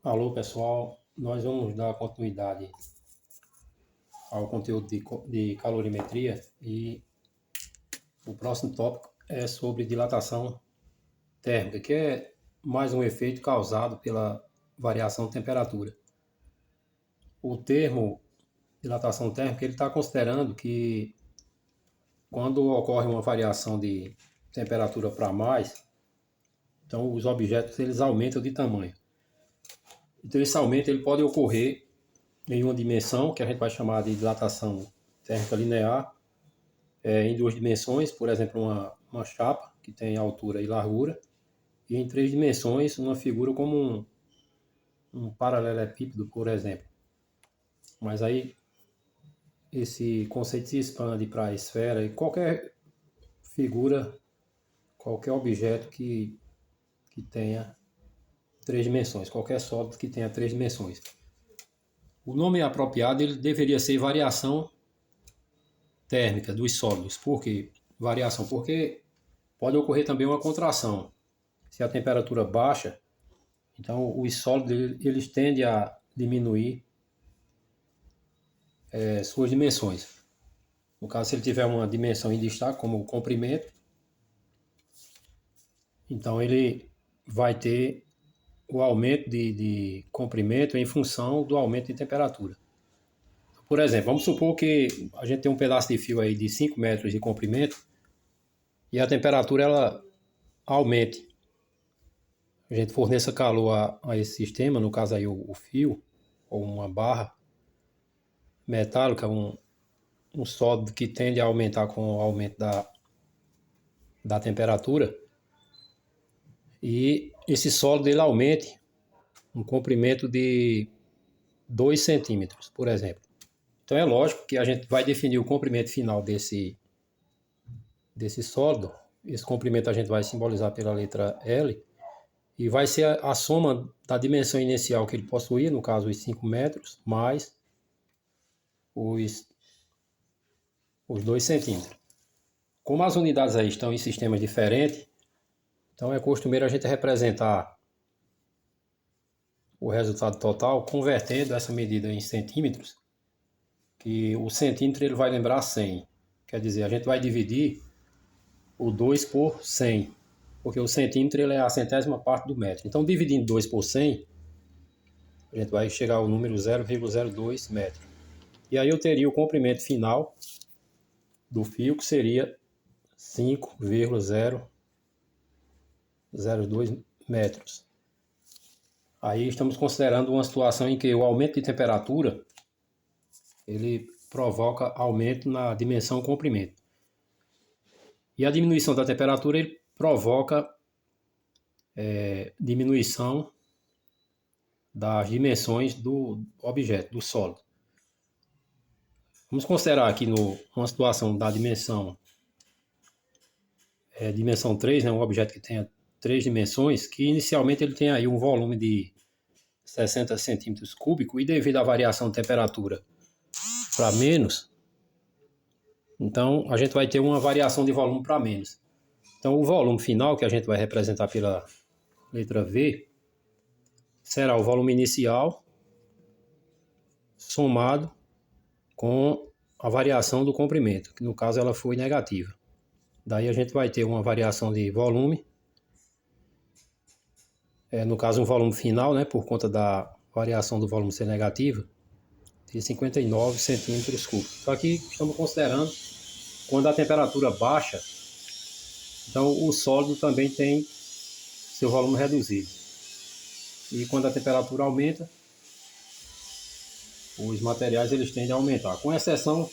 Alô pessoal, nós vamos dar continuidade ao conteúdo de calorimetria e o próximo tópico é sobre dilatação térmica, que é mais um efeito causado pela variação de temperatura. O termo dilatação térmica ele está considerando que quando ocorre uma variação de temperatura para mais, então os objetos eles aumentam de tamanho. Então esse aumento ele pode ocorrer em uma dimensão, que a gente vai chamar de dilatação térmica linear, em duas dimensões, por exemplo, uma chapa, que tem altura e largura, e em três dimensões, uma figura como um paralelepípedo, por exemplo. Mas aí esse conceito se expande para a esfera e qualquer figura, qualquer objeto que tenha três dimensões, qualquer sólido que tenha três dimensões. O nome apropriado ele deveria ser variação térmica dos sólidos. Por quê? Variação, porque pode ocorrer também uma contração. Se a temperatura baixa, então os sólidos eles tendem a diminuir suas dimensões. No caso, se ele tiver uma dimensão em destaque, como o comprimento, então ele vai ter o aumento de comprimento em função do aumento de temperatura. Por exemplo, vamos supor que a gente tem um pedaço de fio aí de 5 metros de comprimento e a temperatura ela aumente. A gente forneça calor a esse sistema, no caso aí o fio, ou uma barra metálica, um sólido que tende a aumentar com o aumento da temperatura, e esse sólido ele aumente um comprimento de 2 centímetros, por exemplo. Então é lógico que a gente vai definir o comprimento final desse sólido. Esse comprimento a gente vai simbolizar pela letra L, e vai ser a soma da dimensão inicial que ele possuía, no caso os 5 metros, mais os 2 centímetros. Como as unidades aí estão em sistemas diferentes, então é costumeiro a gente representar o resultado total convertendo essa medida em centímetros, que o centímetro ele vai lembrar 100. Quer dizer, a gente vai dividir o 2 por 100, porque o centímetro ele é a centésima parte do metro. Então, dividindo 2 por 100, a gente vai chegar ao número 0,02 metro. E aí eu teria o comprimento final do fio, que seria 5,002 metros. Aí estamos considerando uma situação em que o aumento de temperatura ele provoca aumento na dimensão comprimento. E a diminuição da temperatura ele provoca diminuição das dimensões do objeto, do sólido. Vamos considerar aqui uma situação da dimensão dimensão 3, né, um objeto que tenha três dimensões, que inicialmente ele tem aí um volume de 60 centímetros cúbicos, e devido à variação de temperatura para menos, então a gente vai ter uma variação de volume para menos. Então o volume final, que a gente vai representar pela letra V, será o volume inicial somado com a variação do comprimento, que no caso ela foi negativa. Daí a gente vai ter uma variação de volume, no caso um volume final, né, por conta da variação do volume ser negativa, de 59 centímetros cúbicos. Só aqui estamos considerando quando a temperatura baixa, então o sólido também tem seu volume reduzido. E quando a temperatura aumenta, os materiais eles tendem a aumentar, com exceção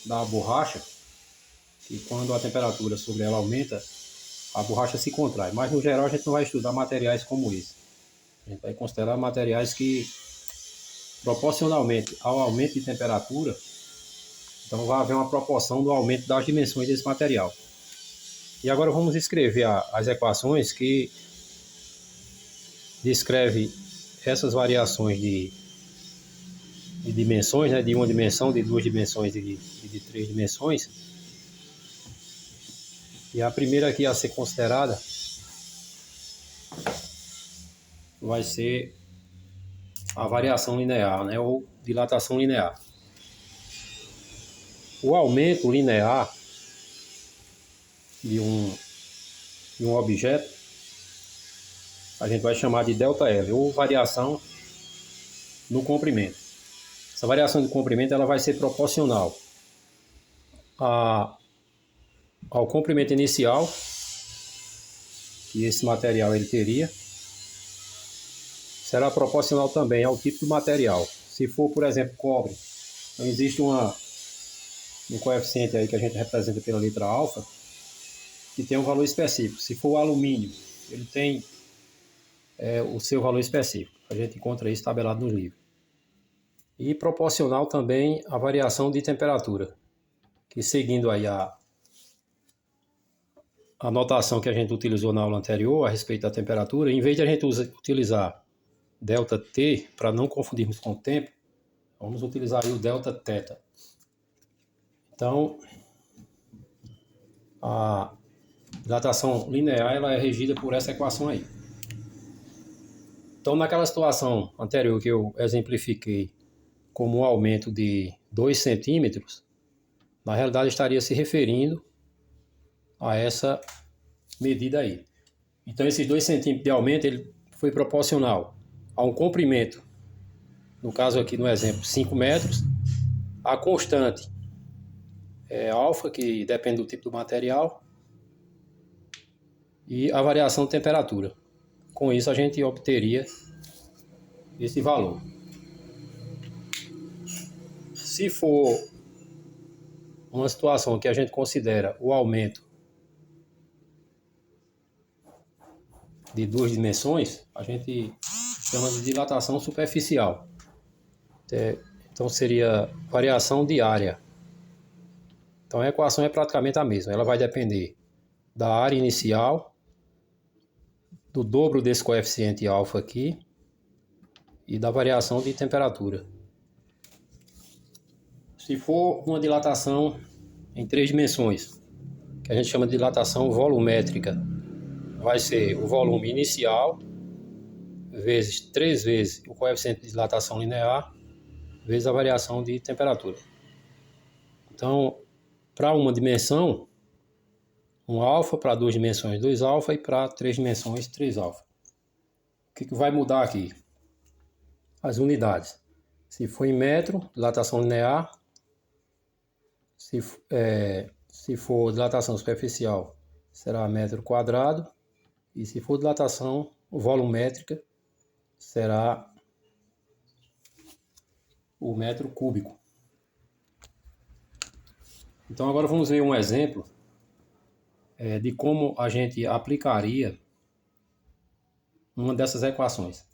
da borracha, que quando a temperatura sobre ela aumenta, a borracha se contrai. Mas no geral a gente não vai estudar materiais como esse. A gente vai considerar materiais que, proporcionalmente ao aumento de temperatura, então vai haver uma proporção do aumento das dimensões desse material. E agora vamos escrever as equações que descreve essas variações de dimensões, né, de uma dimensão, de duas dimensões e de três dimensões. E a primeira aqui a ser considerada vai ser a variação linear, né, ou dilatação linear. O aumento linear de um objeto a gente vai chamar de ΔL, ou variação no comprimento. Essa variação de comprimento ela vai ser proporcional ao comprimento inicial que esse material ele teria. Será proporcional também ao tipo do material. Se for, por exemplo, cobre, então existe um coeficiente aí que a gente representa pela letra alfa, que tem um valor específico. Se for alumínio, ele tem o seu valor específico. A gente encontra isso tabelado no livro. E proporcional também à variação de temperatura, que seguindo aí a notação que a gente utilizou na aula anterior a respeito da temperatura, em vez de a gente utilizar ΔT, para não confundirmos com o tempo, vamos utilizar aí o Δθ. Então, a dilatação linear ela é regida por essa equação aí. Então, naquela situação anterior que eu exemplifiquei como um aumento de 2 centímetros, na realidade estaria se referindo a essa medida aí. Então, esses 2 centímetros de aumento ele foi proporcional a um comprimento, no caso aqui no exemplo, 5 metros, a constante alfa, que depende do tipo do material, e a variação de temperatura. Com isso a gente obteria esse valor. Se for uma situação que a gente considera o aumento de 2 dimensões, a gente chama de dilatação superficial. Então seria variação de área. Então a equação é praticamente a mesma. Ela vai depender da área inicial, do dobro desse coeficiente alfa aqui e da variação de temperatura. Se for uma dilatação em 3 dimensões, que a gente chama de dilatação volumétrica, vai ser o volume inicial vezes 3 vezes o coeficiente de dilatação linear vezes a variação de temperatura. Então, para uma dimensão, 1 alfa, para 2 dimensões 2 alfa e para 3 dimensões 3 alfa. O que vai mudar aqui? As unidades. Se for em metro, dilatação linear. Se for dilatação superficial, será metro quadrado. E se for dilatação volumétrica, será o metro cúbico. Então agora vamos ver um exemplo de como a gente aplicaria uma dessas equações.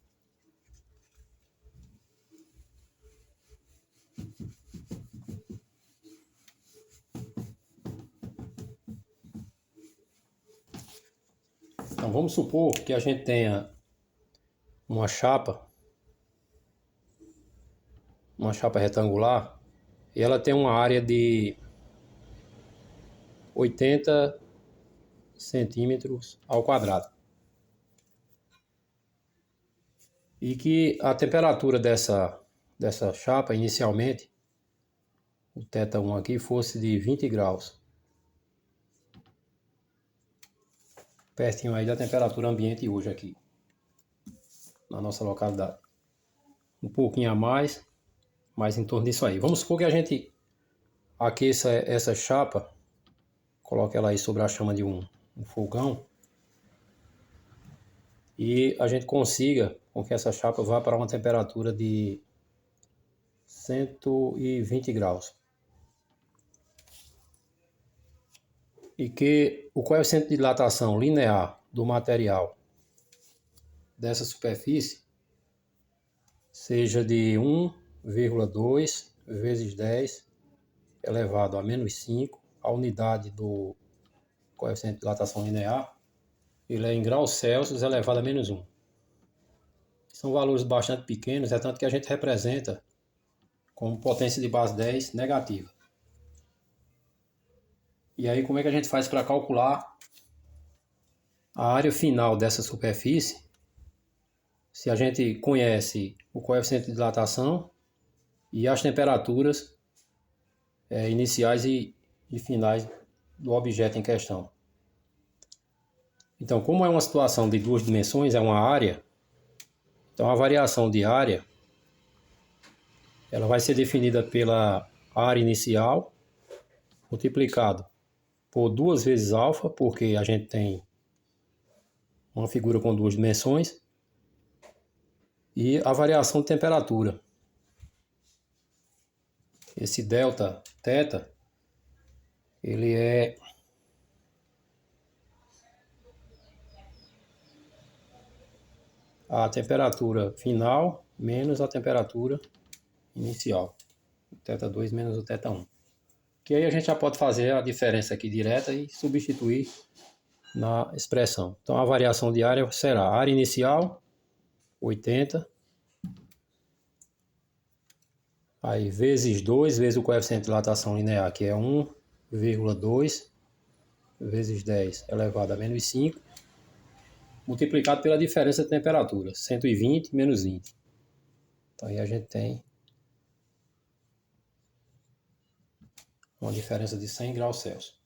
Então vamos supor que a gente tenha uma chapa retangular e ela tem uma área de 80 centímetros ao quadrado. E que a temperatura dessa chapa inicialmente, o θ1 aqui, fosse de 20 graus. Pertinho aí da temperatura ambiente hoje aqui, na nossa localidade. Um pouquinho a mais, mas em torno disso aí. Vamos supor que a gente aqueça essa chapa, coloque ela aí sobre a chama de um fogão e a gente consiga com que essa chapa vá para uma temperatura de 120 graus. E que o coeficiente de dilatação linear do material dessa superfície seja de 1,2 vezes 10 elevado a menos 5. A unidade do coeficiente de dilatação linear ele é em graus Celsius elevado a menos 1. São valores bastante pequenos, é tanto que a gente representa como potência de base 10 negativa. E aí como é que a gente faz para calcular a área final dessa superfície se a gente conhece o coeficiente de dilatação e as temperaturas iniciais e finais do objeto em questão. Então, como é uma situação de duas dimensões, é uma área, então a variação de área ela vai ser definida pela área inicial multiplicado por 2 vezes alfa, porque a gente tem uma figura com duas dimensões, e a variação de temperatura. Esse delta θ, ele é a temperatura final menos a temperatura inicial. O θ2 menos o θ1. Que aí a gente já pode fazer a diferença aqui direta e substituir na expressão. Então a variação de área será a área inicial, 80, aí vezes 2, vezes o coeficiente de dilatação linear, que é 1,2, vezes 10 elevado a menos 5, multiplicado pela diferença de temperatura, 120 menos 20. Então aí a gente tem uma diferença de 100 graus Celsius.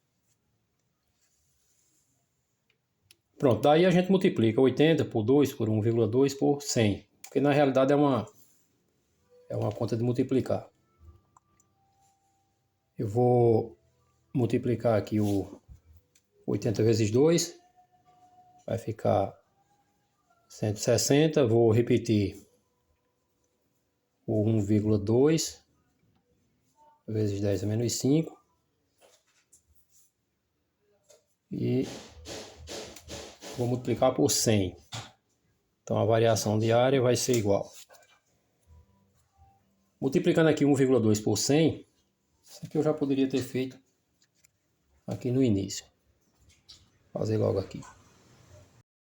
Pronto, daí a gente multiplica 80 por 2 por 1,2 por 100, porque na realidade é uma conta de multiplicar. Eu vou multiplicar aqui o 80 vezes 2, vai ficar 160, vou repetir o 1,2 vezes 10 a menos 5 e vou multiplicar por 100. Então a variação de área vai ser igual. Multiplicando aqui 1,2 por 100, isso aqui eu já poderia ter feito aqui no início. Vou fazer logo aqui.